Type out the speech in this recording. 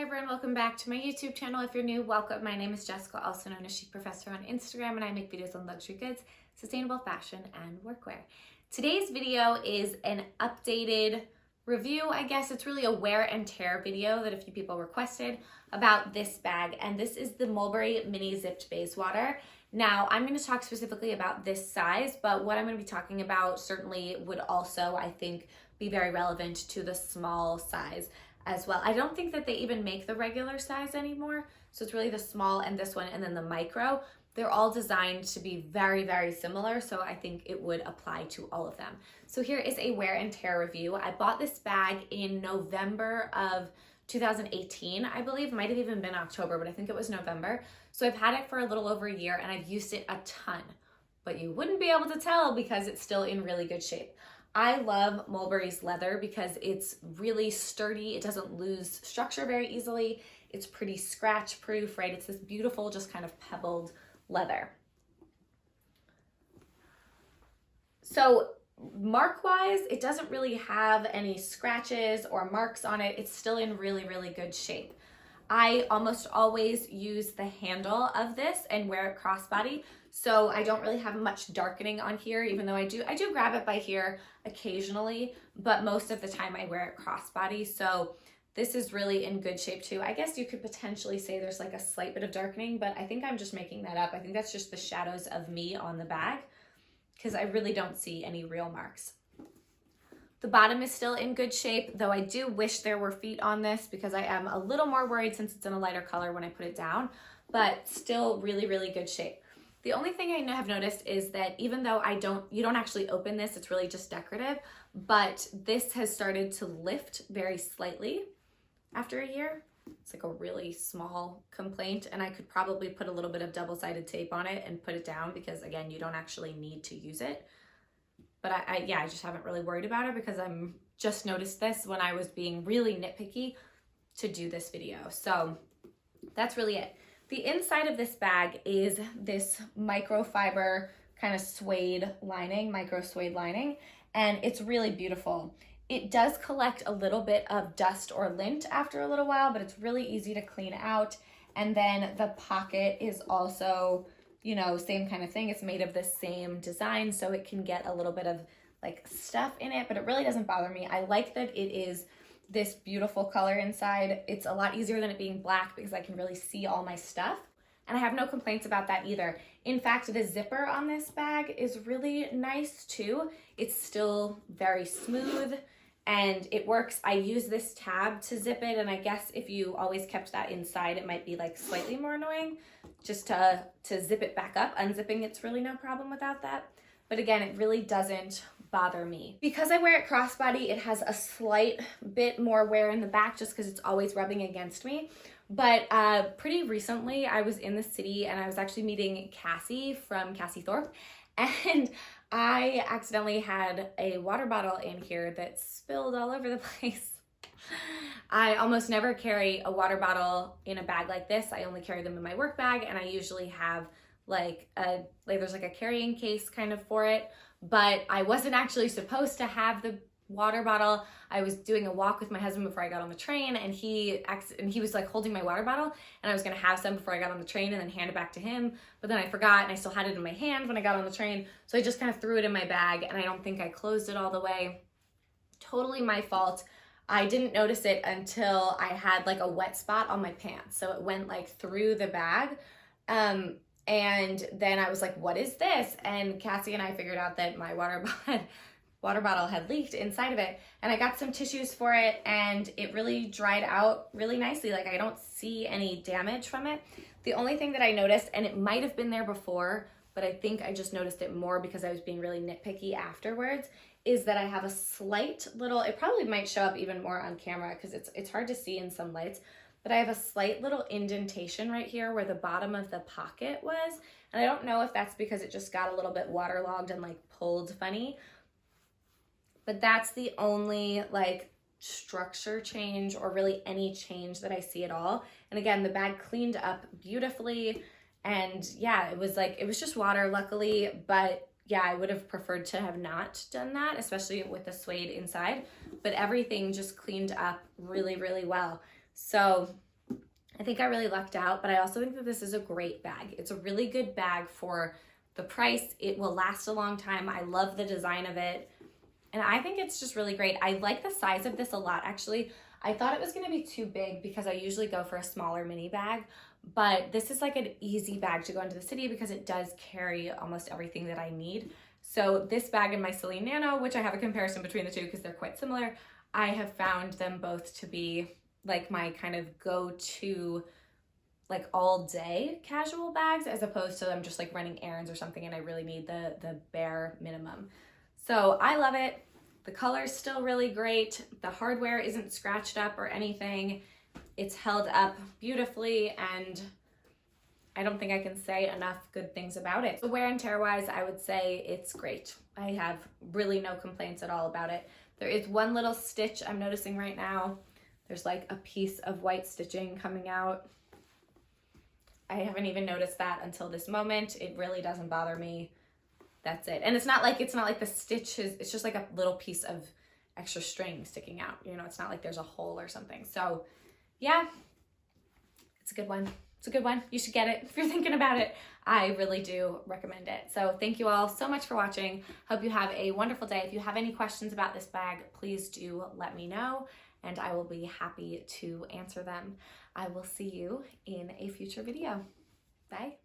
everyone, welcome back to my YouTube channel. If you're new, welcome. My name is Jessica, also known as Chicprofessor on Instagram, and I make videos on luxury goods, sustainable fashion, and workwear. Today's video is an updated review, I guess. It's really a wear and tear video that a few people requested about this bag, and this is the Mulberry Mini Zipped Bayswater. Now, I'm going to talk specifically about this size, but what I'm going to be talking about certainly would also, I think, be very relevant to the small size as well. I don't think that they even make the regular size anymore. So it's really the small and this one and then the micro. They're all designed to be very, very similar. So I think it would apply to all of them. So here is a wear and tear review. I bought this bag in November of 2018, I believe. It might have even been October, but I think it was November. So I've had it for a little over a year and I've used it a ton, but you wouldn't be able to tell because it's still in really good shape. I love Mulberry's leather because it's really sturdy. It doesn't lose structure very easily. It's pretty scratch proof, right? It's this beautiful, just kind of pebbled leather. So mark-wise, it doesn't really have any scratches or marks on it. It's still in really, really good shape. I almost always use the handle of this and wear it crossbody. So I don't really have much darkening on here, even though I do grab it by here occasionally, but most of the time I wear it crossbody. So this is really in good shape too. I guess you could potentially say there's like a slight bit of darkening, but I think I'm just making that up. I think that's just the shadows of me on the bag because I really don't see any real marks. The bottom is still in good shape, though I do wish there were feet on this because I am a little more worried since it's in a lighter color when I put it down, but still really, really good shape. The only thing I have noticed is that even though you don't actually open this, it's really just decorative, but this has started to lift very slightly after a year. It's like a really small complaint, and I could probably put a little bit of double-sided tape on it and put it down because, again, you don't actually need to use it. But I just haven't really worried about it because I'm just noticed this when I was being really nitpicky to do this video. So that's really it. The inside of this bag is this microfiber kind of suede lining, micro suede lining, and it's really beautiful. It does collect a little bit of dust or lint after a little while, but it's really easy to clean out. And then the pocket is also, you know, same kind of thing. It's made of the same design, so it can get a little bit of like stuff in it, but it really doesn't bother me. I like that it is this beautiful color inside. It's a lot easier than it being black because I can really see all my stuff. And I have no complaints about that either. In fact, the zipper on this bag is really nice too. It's still very smooth and it works. I use this tab to zip it, and I guess if you always kept that inside, it might be like slightly more annoying just to zip it back up. Unzipping it's really no problem without that. But again, it really doesn't bother me. Because I wear it crossbody, it has a slight bit more wear in the back just because it's always rubbing against me. But pretty recently, I was in the city and I was actually meeting Cassie from Cassie Thorpe, and I accidentally had a water bottle in here that spilled all over the place. I almost never carry a water bottle in a bag like this. I only carry them in my work bag, and I usually have there's like a carrying case kind of for it, but I wasn't actually supposed to have the water bottle. I was doing a walk with my husband before I got on the train, and he was like holding my water bottle, and I was gonna have some before I got on the train and then hand it back to him, but then I forgot and I still had it in my hand when I got on the train, so I just kind of threw it in my bag, and I don't think I closed it all the way. Totally my fault. I didn't notice it until I had like a wet spot on my pants, so it went like through the bag. And then I was like, what is this? And Cassie and I figured out that my water bottle had leaked inside of it, and I got some tissues for it, and it really dried out really nicely. Like, I don't see any damage from it. The only thing that I noticed, and it might have been there before, but I think I just noticed it more because I was being really nitpicky afterwards, is that I have a slight little, it probably might show up even more on camera because it's hard to see in some lights, but I have a slight little indentation right here where the bottom of the pocket was. And I don't know if that's because it just got a little bit waterlogged and like pulled funny, but that's the only like structure change or really any change that I see at all. And again, the bag cleaned up beautifully. And yeah, it was just water, luckily, but yeah, I would have preferred to have not done that, especially with the suede inside, but everything just cleaned up really, really well. So I think I really lucked out, but I also think that this is a great bag. It's a really good bag for the price. It will last a long time. I love the design of it. And I think it's just really great. I like the size of this a lot, actually. I thought it was gonna be too big because I usually go for a smaller mini bag, but this is like an easy bag to go into the city because it does carry almost everything that I need. So this bag and my Celine Nano, which I have a comparison between the two because they're quite similar, I have found them both to be like my kind of go-to like all day casual bags, as opposed to them just like running errands or something and I really need the bare minimum. So I love it. The color is still really great. The hardware isn't scratched up or anything. It's held up beautifully, and I don't think I can say enough good things about it. So wear and tear wise, I would say it's great. I have really no complaints at all about it. There is one little stitch I'm noticing right now. There's like a piece of white stitching coming out. I haven't even noticed that until this moment. It really doesn't bother me. That's it. And it's not like the stitch is, it's just like a little piece of extra string sticking out. You know, it's not like there's a hole or something. So yeah, it's a good one. It's a good one. You should get it if you're thinking about it. I really do recommend it. So thank you all so much for watching. Hope you have a wonderful day. If you have any questions about this bag, please do let me know and I will be happy to answer them. I will see you in a future video. Bye.